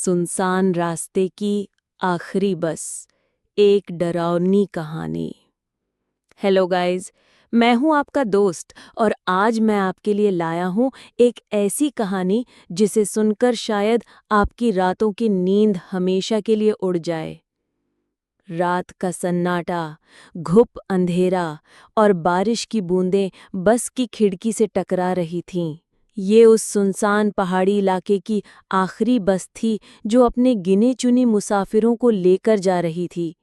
सुनसान रास्ते की आखिरी बस, एक डरावनी कहानी। हेलो गाइस, मैं हूं आपका दोस्त और आज मैं आपके लिए लाया हूं एक ऐसी कहानी जिसे सुनकर शायद आपकी रातों की नींद हमेशा के लिए उड़ जाए। रात का सन्नाटा, घुप अंधेरा और बारिश की बूंदें बस की खिड़की से टकरा रही थीं। ये उस सुनसान पहाड़ी इलाके की आखिरी बस थी जो अपने गिने चुने मुसाफिरों को लेकर जा रही थी।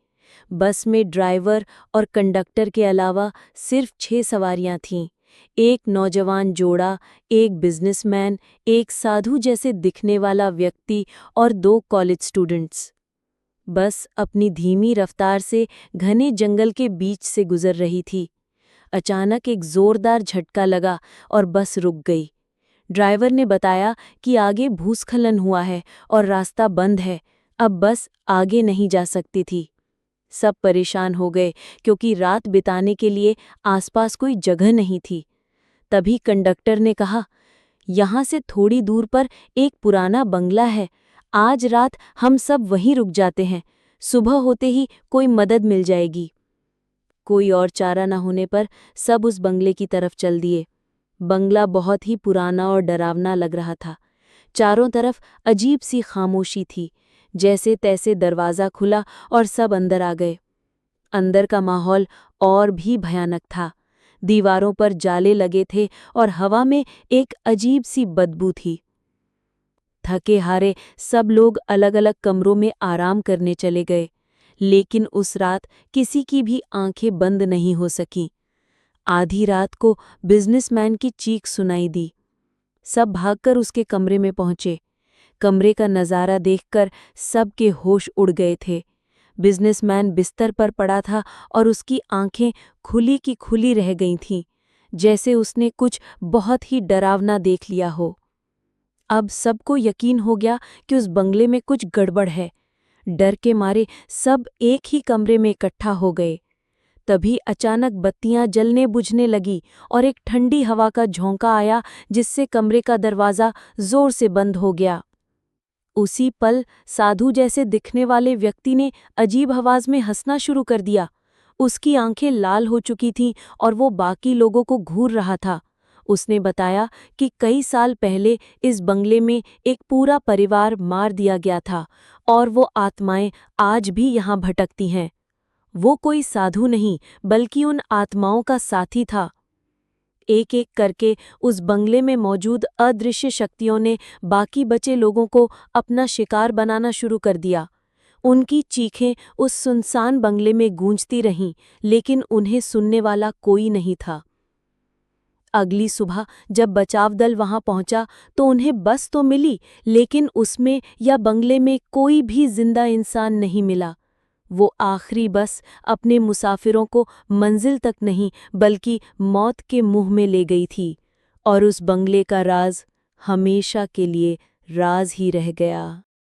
बस में ड्राइवर और कंडक्टर के अलावा सिर्फ 6 सवारियां थीं। एक नौजवान जोड़ा, एक बिजनेसमैन, एक साधु जैसे दिखने वाला व्यक्ति और 2 कॉलेज स्टूडेंट्स। बस अपनी धीमी रफ्तार से घने जंगल के बीच से गुजर रही थी। अचानक एक जोरदार झटका लगा और बस रुक गई। ड्राइवर ने बताया कि आगे भूस्खलन हुआ है और रास्ता बंद है, अब बस आगे नहीं जा सकती थी। सब परेशान हो गए क्योंकि रात बिताने के लिए आसपास कोई जगह नहीं थी। तभी कंडक्टर ने कहा, यहाँ से थोड़ी दूर पर एक पुराना बंगला है, आज रात हम सब वहीं रुक जाते हैं, सुबह होते ही कोई मदद मिल जाएगी। कोई और चारा न होने पर सब उस बंगले की तरफ चल दिए। बंगला बहुत ही पुराना और डरावना लग रहा था। चारों तरफ अजीब सी खामोशी थी। जैसे तैसे दरवाज़ा खुला और सब अंदर आ गए। अंदर का माहौल और भी भयानक था। दीवारों पर जाले लगे थे और हवा में एक अजीब सी बदबू थी। थके हारे सब लोग अलग अलग कमरों में आराम करने चले गए, लेकिन उस रात किसी की भी आंखें बंद नहीं हो सकीं। आधी रात को बिजनेसमैन की चीख सुनाई दी। सब भागकर उसके कमरे में पहुंचे। कमरे का नज़ारा देखकर सबके होश उड़ गए थे। बिजनेसमैन बिस्तर पर पड़ा था और उसकी आंखें खुली की खुली रह गई थीं, जैसे उसने कुछ बहुत ही डरावना देख लिया हो। अब सबको यकीन हो गया कि उस बंगले में कुछ गड़बड़ है। डर के मारे सब एक ही कमरे में इकट्ठा हो गए। तभी अचानक बत्तियां जलने बुझने लगी और एक ठंडी हवा का झोंका आया, जिससे कमरे का दरवाज़ा जोर से बंद हो गया। उसी पल साधु जैसे दिखने वाले व्यक्ति ने अजीब आवाज में हंसना शुरू कर दिया। उसकी आंखें लाल हो चुकी थीं और वो बाकी लोगों को घूर रहा था। उसने बताया कि कई साल पहले इस बंगले में एक पूरा परिवार मार दिया गया था और वो आत्माएं आज भी यहाँ भटकती हैं। वो कोई साधु नहीं बल्कि उन आत्माओं का साथी था। एक एक करके उस बंगले में मौजूद अदृश्य शक्तियों ने बाकी बचे लोगों को अपना शिकार बनाना शुरू कर दिया। उनकी चीखें उस सुनसान बंगले में गूंजती रहीं, लेकिन उन्हें सुनने वाला कोई नहीं था। अगली सुबह जब बचाव दल वहां पहुंचा तो उन्हें बस तो मिली, लेकिन उसमें या बंगले में कोई भी जिंदा इंसान नहीं मिला। वो आखिरी बस अपने मुसाफिरों को मंजिल तक नहीं बल्कि मौत के मुंह में ले गई थी, और उस बंगले का राज हमेशा के लिए राज ही रह गया।